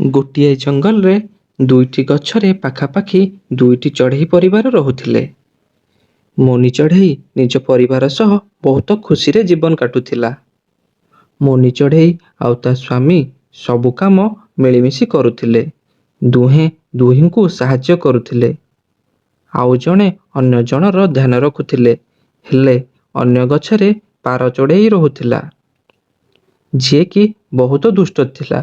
ଗୋଟିଏ ଜଙ୍ଗଲରେ ଦୁଇଟି ଗଛରେ ପାଖାପାଖି ଦୁଇଟି ଚଢ଼େଇ ପରିବାର ରହୁଥିଲେ। ମୋନି ଚଢ଼େଇ ନିଜ ପରିବାର ସହ ବହୁତ ଖୁସିରେ ଜୀବନ କାଟୁଥିଲା। ମୋନି ଚଢ଼େଇ ଆଉ ତା ସ୍ୱାମୀ ସବୁ କାମ ମିଳିମିଶି କରୁଥିଲେ। ଦୁହେଁ ଦୁହିଁଙ୍କୁ ସାହାଯ୍ୟ କରୁଥିଲେ। ଆଉ ଜଣେ ଅନ୍ୟ ଜଣର ଧ୍ୟାନ ରଖୁଥିଲେ। ହେଲେ ଅନ୍ୟ ଗଛରେ ପାର ଚଢ଼େଇ ରହୁଥିଲା, ଯିଏକି ବହୁତ ଦୁଷ୍ଟ ଥିଲା।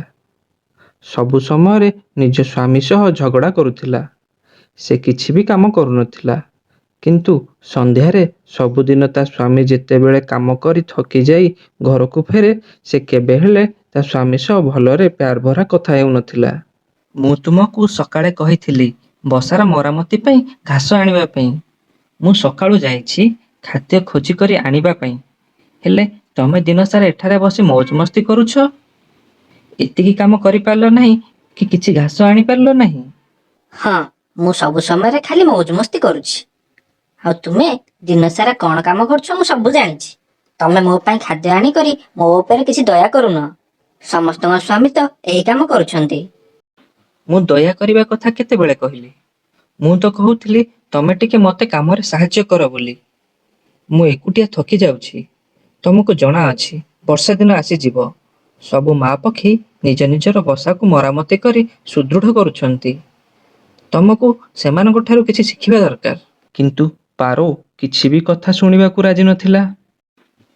ସବୁ ସମୟରେ ନିଜ ସ୍ୱାମୀ ସହ ଝଗଡ଼ା କରୁଥିଲା। ସେ କିଛି ବି କାମ କରୁନଥିଲା। କିନ୍ତୁ ସନ୍ଧ୍ୟାରେ ସବୁଦିନ ତା ସ୍ୱାମୀ ଯେତେବେଳେ କାମ କରି ଥକି ଯାଇ ଘରକୁ ଫେରେ, ସେ କେବେ ହେଲେ ତା ସ୍ୱାମୀ ସହ ଭଲରେ ପ୍ୟାର ଭରା କଥା ହେଉନଥିଲା। ମୁଁ ତୁମକୁ ସକାଳେ କହିଥିଲି ବସାର ମରାମତି ପାଇଁ ଘାସ ଆଣିବା ପାଇଁ। ମୁଁ ସକାଳୁ ଯାଇଛି ଖାଦ୍ୟ ଖୋଜି କରି ଆଣିବା ପାଇଁ। ହେଲେ ତମେ ଦିନସାରା ଏଠାରେ ବସି ମୌଜ ମସ୍ତି କରୁଛ। ଏତିକି କାମ କରିପାରିଲ ନାହିଁ କି କିଛି ଘାସ ଆଣିପାରିଲ ନାହିଁ? ହଁ, ମୁଁ ସବୁ ସମୟରେ ଖାଲି ମୌଜ ମସ୍ତି କରୁଛି। ଆଉ ତୁମେ ଦିନସାରା କଣ କାମ କରୁଛ ମୁଁ ସବୁ ଜାଣିଛି। ତମେ ମୋ ପାଇଁ ଖାଦ୍ୟ ଆଣିକରି ମୋ ଉପରେ କିଛି ଦୟା କରୁନ। ସମସ୍ତଙ୍କ ସ୍ୱାମୀ ତ ଏହି କାମ କରୁଛନ୍ତି। ମୁଁ ଦୟା କରିବା କଥା କେତେବେଳେ କହିଲି? ମୁଁ ତ କହୁଥିଲି ତମେ ଟିକେ ମୋତେ କାମରେ ସାହାଯ୍ୟ କର ବୋଲି। ମୁଁ ଏକୁଟିଆ ଥକି ଯାଉଛି। ତମକୁ ଜଣାଅଛି ବର୍ଷା ଦିନ ଆସିଯିବ। ସବୁ ମା ପକ୍ଷୀ ନିଜ ନିଜର ବସାକୁ ମରାମତି କରି ସୁଦୃଢ଼ କରୁଛନ୍ତି। ତମକୁ ସେମାନଙ୍କ ଠାରୁ କିଛି ଶିଖିବା ଦରକାର। କିନ୍ତୁ ପାରୋ କିଛି ବି କଥା ଶୁଣିବାକୁ ରାଜି ନଥିଲା।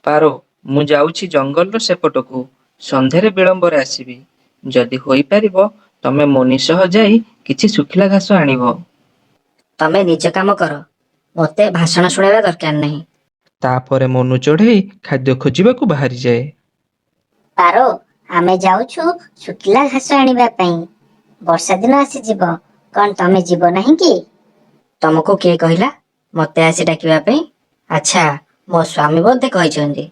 ପାରୋ, ମୁଁ ଯାଉଛି ଜଙ୍ଗଲର ସେପଟକୁ। ସନ୍ଧ୍ୟାରେ ବିଳମ୍ବରେ ଆସିବି। ଯଦି ହୋଇପାରିବ ତମେ ମୋନି ସହ ଯାଇ କିଛି ଶୁଖିଲା ଘାସ ଆଣିବ। ତମେ ନିଜ କାମ କର, ମୋତେ ଭାଷଣ ଶୁଣାଇବା ଦରକାର ନାହିଁ। ତାପରେ ମୋନୁ ଚଢ଼େଇ ଖାଦ୍ୟ ଖୋଜିବାକୁ ବାହାରିଯାଏ। ପାରୋ, ଆମେ ଯାଉଛୁ ଶୁଖିଲା ଘାସ ଆଣିବା ପାଇଁ। ବର୍ଷା ଦିନ ଆସିଯିବ, କଣ ତମେ ଯିବ ନାହିଁ କି? ତମକୁ କିଏ କହିଲା ମୋତେ ଆସି ଡାକିବା ପାଇଁ? ଆଚ୍ଛା, ମୋ ସ୍ୱାମୀ ବୋଧେ କହିଛନ୍ତି।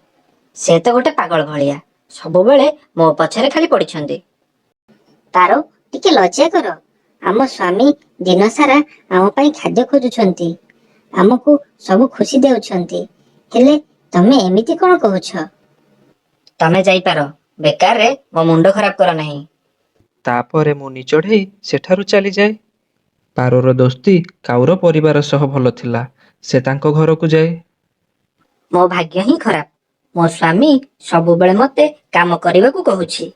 ସେ ତ ଗୋଟେ ପାଗଳ ଭଳିଆ, ସବୁବେଳେ ମୋ ପଛରେ ଖାଲି ପଡ଼ିଛନ୍ତି। ପାରୋ, ଟିକେ ଲଜ୍ଜା କର। ଆମ ସ୍ୱାମୀ ଦିନସାରା ଆମ ପାଇଁ ଖାଦ୍ୟ ଖୋଜୁଛନ୍ତି, ଆମକୁ ସବୁ ଖୁସି ଦେଉଛନ୍ତି। ହେଲେ ତମେ ଏମିତି କଣ କହୁଛ? ତମେ ଯାଇପାର, ବେକାରରେ ମୋ ମୁଣ୍ଡ ଖରାପ କର ନାହିଁ। ତାପରେ ମୋନି ଚଢ଼େଇ ସେଠାରୁ ଚାଲିଯାଏ। ପାରୋର ଦୋସ୍ତି କାଉର ପରିବାର ସହ ଭଲ ଥିଲା। ସେ ତାଙ୍କ ଘରକୁ ଯାଏ। ମୋ ଭାଗ୍ୟ ହିଁ ଖରାପ। ମୋ ସ୍ୱାମୀ ସବୁବେଳେ ମୋତେ କାମ କରିବାକୁ କହୁଛି।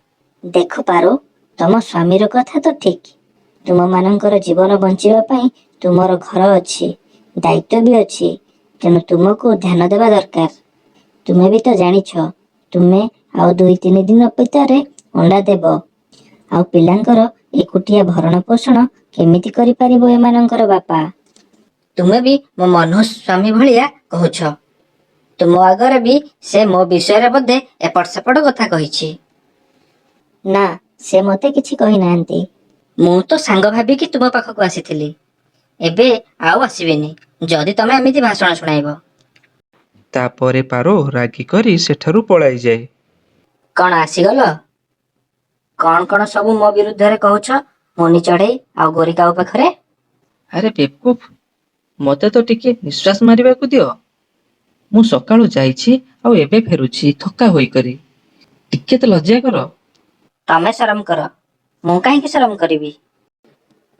ଦେଖ ପାରୋ, ତମ ସ୍ୱାମୀର କଥା ତ ଠିକ୍। ତୁମମାନଙ୍କର ଜୀବନ ବଞ୍ଚିବା ପାଇଁ ତୁମର ଘର ଅଛି, ଦାୟିତ୍ୱ ବି ଅଛି। ତେଣୁ ତୁମକୁ ଧ୍ୟାନ ଦେବା ଦରକାର। ତୁମେ ବି ତ ଜାଣିଛ, ତୁମେ ଆଉ 2-3 ଦିନ ଭିତରେ ଅଣ୍ଡା ଦେବ। ଆଉ ପିଲାଙ୍କର ଏକୁଟିଆ ଭରଣ ପୋଷଣ କେମିତି କରିପାରିବ ଏମାନଙ୍କର ବାପା? ତୁମେ ବି ମୋ ମନୋଜ ସ୍ୱାମୀ ଭଳିଆ କହୁଛ। ତୁମ ଆଗରେ ବି ସେ ମୋ ବିଷୟରେ ବୋଧେ ଏପଟ ସେପଟ କଥା କହିଛି। ନା, ସେ ମୋତେ କିଛି କହିନାହାନ୍ତି। ମୁଁ ତ ସାଙ୍ଗ ଭାବିକି ତୁମ ପାଖକୁ ଆସିଥିଲି। ଏବେ ଆଉ ଆସିବିନି ଯଦି ତମେ ଏମିତି ଭାଷଣ ଶୁଣାଇବ। ତାପରେ ପାରୋ ରାଗିକରି ସେଠାରୁ ପଳାଇଯାଏ। କଣ ଆସିଗଲ? କଣ କଣ ସବୁ ମୋ ବିରୁଦ୍ଧରେ କହୁଛ ମୋନି ଚଢ଼େଇ ଆଉ ଗୋରି କାଉ ପାଖରେ? ଆରେ ବେବକୁଫ୍, ମୋତେ ତ ଟିକେ ନିଶ୍ୱାସ ମାରିବାକୁ ଦିଅ। ମୁଁ ସକାଳୁ ଯାଇଛି ଆଉ ଏବେ ଫେରୁଛି ଥକା ହୋଇକରି। ଟିକେ ତ ଲଜ୍ଜା କର। ତମେ ଶରମ କର, ମୁଁ କାହିଁକି ଶରମ କରିବି?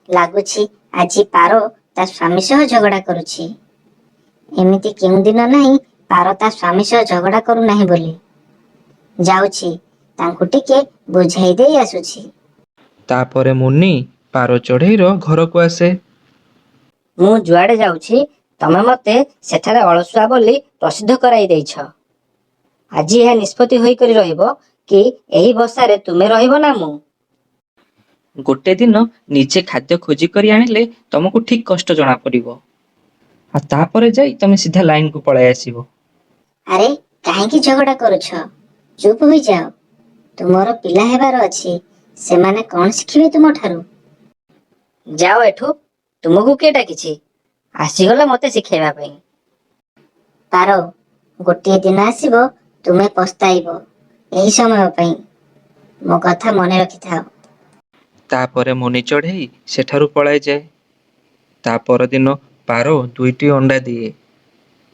ଲାଗୁଛି ଆଜି ପାରୋ ତା ସ୍ୱାମୀ ସହ ଝଗଡ଼ା କରୁଛି। ଏମିତି କେଉଁ ଦିନ ନାହିଁ ପାରୋ ତା ସ୍ୱାମୀ ସହ ଝଗଡ଼ା କରୁନାହିଁ ବୋଲି। ଯାଉଛି, ତାଙ୍କୁ ଟିକେ ବୁଝାଇ ଦେଇ ଆସୁଛି। ତାପରେ ମୋନି ପାରୋ ଚଢ଼େଇର ଘରକୁ ଆସେ। ମୁଁ ଯୁଆଡ଼େ ଯାଉଛି ତମେ ମୋତେ ସେଠାରେ ଅଳସୁଆ ବୋଲି ପ୍ରସିଦ୍ଧ କରାଇ ଦେଇଛ। ଆଜି ଏହା ନିଷ୍ପତ୍ତି ହୋଇକରି ରହିବ କି ଏହି ବସାରେ ତୁମେ ରହିବ ନା ମୁଁ? ଗୋଟେ ଦିନ ନିଜେ ଖାଦ୍ୟ ଖୋଜି କରି ଆଣିଲେ ତମକୁ ଠିକ୍ କଷ୍ଟ ଜଣାପଡ଼ିବ। ଆଉ ତାପରେ ଯାଇ ତମେ ସିଧା ଲାଇନକୁ ପଳାଇ ଆସିବ। ଆରେ, କାହିଁକି ଝଗଡ଼ା କରୁଛ? ଚୁପ୍ ହୋଇଯାଅ। ତୁମର ପିଲା ହେବାର ଅଛି, ସେମାନେ କଣ ଶିଖିବେ ତୁମଠାରୁ? ଯାଅ ଏଠୁ, ତୁମକୁ କିଏ ଡାକିଛି? ଆସିଗଲ ମୋତେ ଶିଖେଇବା ପାଇଁ। ପାରୋ, ଗୋଟିଏ ଦିନ ଆସିବ ତୁମେ ପସ୍ତାଇବ ଏହି ସମୟ ପାଇଁ। ମୋ କଥା ମନେ ରଖିଥାଅ। ତାପରେ ମୋନି ଚଢ଼େଇ ସେଠାରୁ ପଳାଇଯାଏ। ତା ପରଦିନ ପାରୋ 2ଟି ଅଣ୍ଡା ଦିଏ।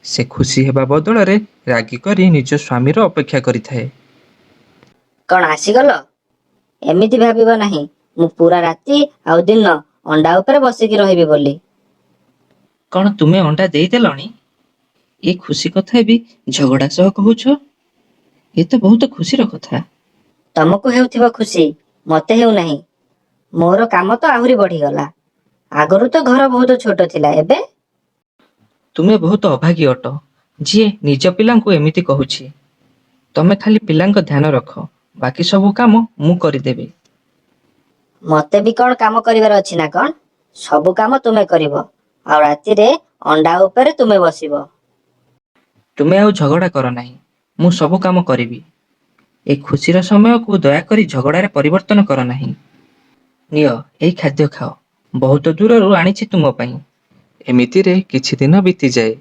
ସେ ଖୁସି ହେବା ବଦଳରେ ରାଗିକରି ନିଜ ସ୍ୱାମୀର ଅପେକ୍ଷା କରିଥାଏ। କଣ ଆସିଗଲ? ଏମିତି ଭାବିବ ନାହିଁ ମୁଁ ପୁରା ରାତି ଆଉ ଦିନ ଅଣ୍ଡା ଉପରେ ବସିକି ରହିବି ବୋଲି। କଣ ତୁମେ ଅଣ୍ଡା ଦେଇଦେଲଣି? ଏ ଖୁସି କଥା ବି ଝଗଡ଼ା ସହ କହୁଛ? ଏ ତ ବହୁତ ଖୁସିର କଥା। ତମକୁ ହେଉଥିବ ଖୁସି, ମତେ ହେଉନାହିଁ। ମୋର କାମ ତ ଆହୁରି ବଢିଗଲା। ଆଗରୁ ତ ଘର ବହୁତ ଛୋଟ ଥିଲା, ଏବେ ତୁମେ ବହୁତ ଅଭାଗୀ ଅଟ, ଯିଏ ନିଜ ପିଲାଙ୍କୁ ଏମିତି କହୁଛି। ତମେ ଖାଲି ପିଲାଙ୍କ ଧ୍ୟାନ ରଖ, ବାକି ସବୁ କାମ ମୁଁ କରିଦେବି। ମତେ ବି କଣ କାମ କରିବାର ଅଛି ନା କଣ? ସବୁ କାମ ତୁମେ କରିବ, ଆଉ ରାତିରେ ଅଣ୍ଡା ଉପରେ ତୁମେ ବସିବ। ତୁମେ ଆଉ ଝଗଡ଼ା କର ନାହିଁ, ମୁଁ ସବୁ କାମ କରିବି। ଏ ଖୁସିର ସମୟକୁ ଦୟାକରି ଝଗଡ଼ାରେ ପରିବର୍ତ୍ତନ କର ନାହିଁ। ନିଅ, ଏଇ ଖାଦ୍ୟ ଖାଅ, ବହୁତ ଦୂରରୁ ଆଣିଛି ତୁମ ପାଇଁ। ଏମିତିରେ କିଛି ଦିନ ବିତିଯାଏ,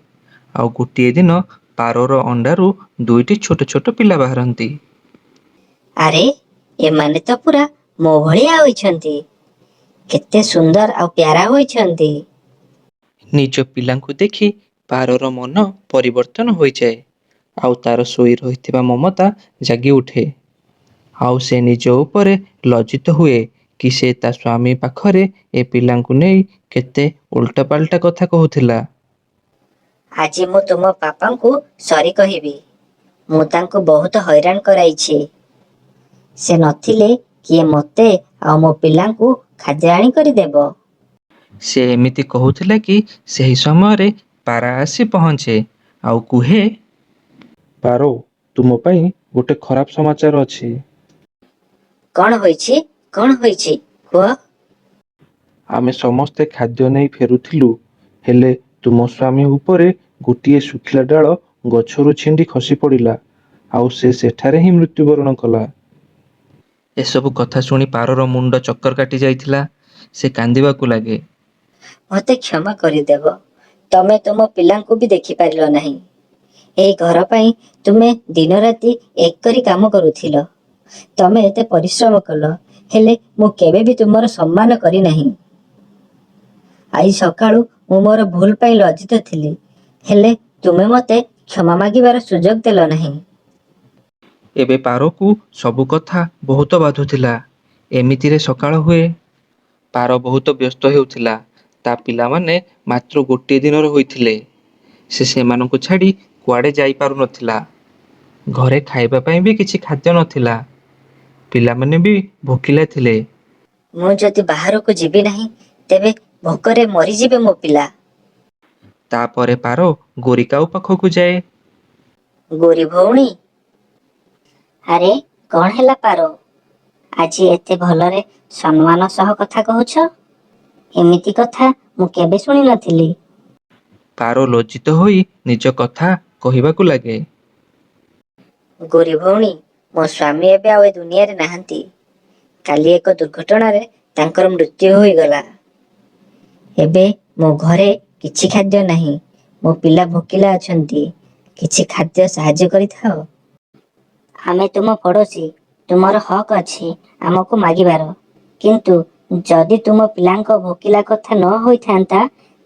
ଆଉ ଗୋଟିଏ ଦିନ ପାରର ଅଣ୍ଡାରୁ ଦୁଇଟି ଛୋଟ ଛୋଟ ପିଲା ବାହାରନ୍ତି। ଆରେ, ଏମାନେ ତ ପୁରା ମୋ ଭଳିଆ ହୋଇଛନ୍ତି। କେତେ ସୁନ୍ଦର ଆଉ ପ୍ୟାରା ହୋଇଛନ୍ତି। ନିଜ ପିଲାଙ୍କୁ ଦେଖି ପାରର ମନ ପରିବର୍ତ୍ତନ ହୋଇଯାଏ, ଆଉ ତାର ଶୋଇ ରହିଥିବା ମମତା ଜାଗି ଉଠେ। ଆଉ ସେ ନିଜ ଉପରେ ଲଜ୍ଜିତ ହୁଏ କି ସେ ତା ସ୍ୱାମୀ ପାଖରେ ଏ ପିଲାଙ୍କୁ ନେଇ କେତେ ଉଲ୍ଟାପାଲ୍ଟା କଥା କହୁଥିଲା। ଆଜି ମୁଁ ତୁମ ବାପାଙ୍କୁ ସରି କହିବି। ମୁଁ ତାଙ୍କୁ ବହୁତ ହଇରାଣ କରାଇଛି। ସେ ନଥିଲେ କିଏ ମୋତେ ଆଉ ମୋ ପିଲାଙ୍କୁ ଖାଦ୍ୟ ଆଣି କରିଦେବ। ସେ ଏମିତି କହୁଥିଲା କି ସେହି ସମୟରେ ପାରା ଆସି ପହଞ୍ଚେ ଆଉ କୁହେ, ପାରୋ, ତୁମ ପାଇଁ ଗୋଟେ ଖରାପ ସମାଚାର ଅଛି। କଣ ହୋଇଛି? କଣ ହୋଇଛି? କୁହ। ଆମେ ସମସ୍ତେ ଖାଦ୍ୟ ନେଇ ଫେରୁଥିଲୁ, ହେଲେ ତୁମ ସ୍ୱାମୀ ଉପରେ ଗୋଟିଏ ଶୁଖିଲା ଡାଳ ଗଛରୁ ଛିଣ୍ଡି ଖସି ପଡ଼ିଲା, ଆଉ ସେ ସେଠାରେ ହିଁ ମୃତ୍ୟୁବରଣ କଲା। ଏସବୁ କଥା ଶୁଣି ପାରର ମୁଣ୍ଡ ଚକ୍କର କାଟି ଯାଇଥିଲା। ସେ କାନ୍ଦିବାକୁ ଲାଗେ। ମୋତେ କ୍ଷମା କରିଦେବ। ତମେ ତୁମ ପିଲାଙ୍କୁ ବି ଦେଖିପାରିଲ ନାହିଁ। ଏଇ ଘର ପାଇଁ ତୁମେ ଦିନ ରାତି ଏକ କରି କାମ କରୁଥିଲ। ତମେ ଏତେ ପରିଶ୍ରମ କଲ, ହେଲେ ମୁଁ କେବେ ବି ତୁମର ସମ୍ମାନ କରିନାହିଁ। ଆଜି ସକାଳୁ ମୁଁ ମୋର ଭୁଲ ପାଇଁ ଲଜ୍ଜିତ ଥିଲି, ହେଲେ ତୁମେ ମୋତେ କ୍ଷମା ମାଗିବାର ସୁଯୋଗ ଦେଲ ନାହିଁ। ଏବେ ପାରକୁ ସବୁ କଥା ବହୁତ ବାଧୁଥିଲା। ଏମିତିରେ ସକାଳ ହୁଏ। ପାର ବହୁତ ବ୍ୟସ୍ତ ହେଉଥିଲା। ତା ପିଲାମାନେ ମାତ୍ର ଗୋଟିଏ ଦିନର ହୋଇଥିଲେ। ସେ ସେମାନଙ୍କୁ ଛାଡ଼ି କୁଆଡ଼େ ଯାଇପାରୁନଥିଲା। ଘରେ ଖାଇବା ପାଇଁ ବି କିଛି ଖାଦ୍ୟ ନଥିଲା। ପିଲାମାନେ ବି ଭୋକିଲା ଥିଲେ। ମୁଁ ଯଦି ବାହାରକୁ ଯିବି ନାହିଁ, ତେବେ ଭୋକରେ ମରିଯିବେ ମୋ ପିଲା। ତାପରେ ପାର ଗୋରିକାଉ ପାଖକୁ ଯାଏ। ଗୋରି ଭଉଣୀ, ଆରେ କଣ ହେଲା ପାରୋ? ଆଜି ଏତେ ଭଲରେ ସମ୍ମାନ ସହ କଥା କହୁଛ? ଏମିତି କଥା ମୁଁ କେବେ ଶୁଣି ନଥିଲି। ପାର ଲଜ୍ଜିତ ହୋଇ ନିଜ କଥା କହିବାକୁ ଲାଗେ। ଗୋରି ଭଉଣୀ, ମୋ ସ୍ୱାମୀ ଏବେ ଆଉ ଏ ଦୁନିଆରେ ନାହାନ୍ତି। କାଲି ଏକ ଦୁର୍ଘଟଣାରେ ତାଙ୍କର ମୃତ୍ୟୁ ହୋଇଗଲା। ଏବେ ମୋ ଘରେ କିଛି ଖାଦ୍ୟ ନାହିଁ। ମୋ ପିଲା ଭୋକିଲା ଅଛନ୍ତି। କିଛି ଖାଦ୍ୟ ସାହାଯ୍ୟ କରିଥାଅ। ଆମେ ତୁମ ପଡ଼ୋଶୀ, ତୁମର ହକ୍ ଅଛି ଆମକୁ ମାଗିବାର। କିନ୍ତୁ ଯଦି ତୁମ ପିଲାଙ୍କ ଭୋକିଲା କଥା ନ ହୋଇଥାନ୍ତା,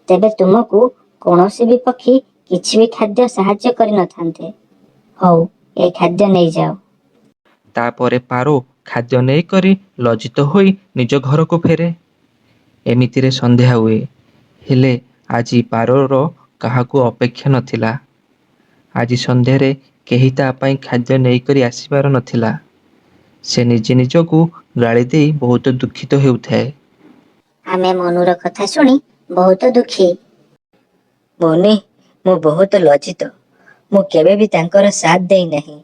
ତେବେ ତୁମକୁ କୌଣସି ବି ପକ୍ଷୀ କିଛି ବି ଖାଦ୍ୟ ସାହାଯ୍ୟ କରିନଥାନ୍ତେ। ହଉ, ଏ ଖାଦ୍ୟ ନେଇଯାଅ। ତାପରେ ପାରୋ ଖାଦ୍ୟ ନେଇକରି ଲଜ୍ଜିତ ହୋଇ ନିଜ ଘରକୁ ଫେରେ। ଏମିତିରେ ସନ୍ଧ୍ୟା ହୁଏ, ହେଲେ ଆଜି ପାରର କାହାକୁ ଅପେକ୍ଷା ନଥିଲା। ଆଜି ସନ୍ଧ୍ୟାରେ କେହି ତା ପାଇଁ ଖାଦ୍ୟ ନେଇକରି ଆସିବାର ନଥିଲା। ସେ ନିଜେ ନିଜକୁ ଗାଳି ଦେଇ ବହୁତ ଦୁଃଖିତ ହେଉଥାଏ। ଆମେ ମନୁର କଥା ଶୁଣି ବହୁତ ଦୁଃଖୀ। ମନି, ମୁଁ ବହୁତ ଲଜ୍ଜିତ। ମୁଁ କେବେ ବି ତାଙ୍କର ସାଥ ଦେଇନାହିଁ।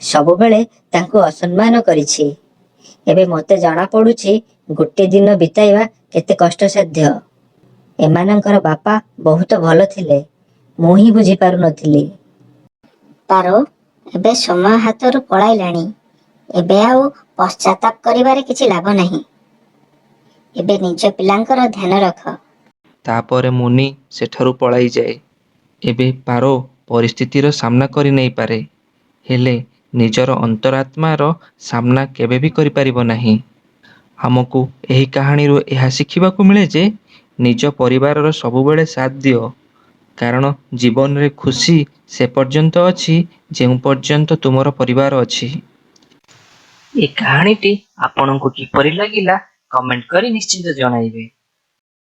ସବୁବେଳେ ତାଙ୍କୁ ଅସମ୍ମାନ କରିଛି। ଏବେ ମୋତେ ଜଣାପଡ଼ୁଛି ଗୋଟେ ଦିନ ବିତାଇବା କେତେ କଷ୍ଟସାଧ୍ୟ। ଏମାନଙ୍କର ବାପା ବହୁତ ଭଲ ଥିଲେ, ମୁଁ ହିଁ ବୁଝିପାରୁନଥିଲି। ପାରୋ, ଏବେ ସମୟ ହାତରୁ ପଳାଇଲାଣି। ଏବେ ଆଉ ପଶ୍ଚାତାପ କରିବାରେ କିଛି ଲାଭ ନାହିଁ। ଏବେ ନିଜ ପିଲାଙ୍କର ଧ୍ୟାନ ରଖ। ତାପରେ ମୁନି ସେଠାରୁ ପଳାଇଯାଏ। ଏବେ ପାରୋ ପରିସ୍ଥିତିର ସାମ୍ନା କରି ନେଇପାରେ, ହେଲେ ନିଜର ଅନ୍ତରାତ୍ମାର ସାମ୍ନା କେବେ ବି କରିପାରିବ ନାହିଁ। ଆମକୁ ଏହି କାହାଣୀରୁ ଏହା ଶିଖିବାକୁ ମିଳେ ଯେ ନିଜ ପରିବାରର ସବୁବେଳେ ସାଥ ଦିଅ, କାରଣ ଜୀବନରେ ଖୁସି ସେ ପର୍ଯ୍ୟନ୍ତ ଅଛି ଯେଉଁ ପର୍ଯ୍ୟନ୍ତ ତୁମର ପରିବାର ଅଛି। ଏ କାହାଣୀଟି ଆପଣଙ୍କୁ କିପରି ଲାଗିଲା କମେଣ୍ଟ କରି ନିଶ୍ଚିତ ଜଣାଇବେ।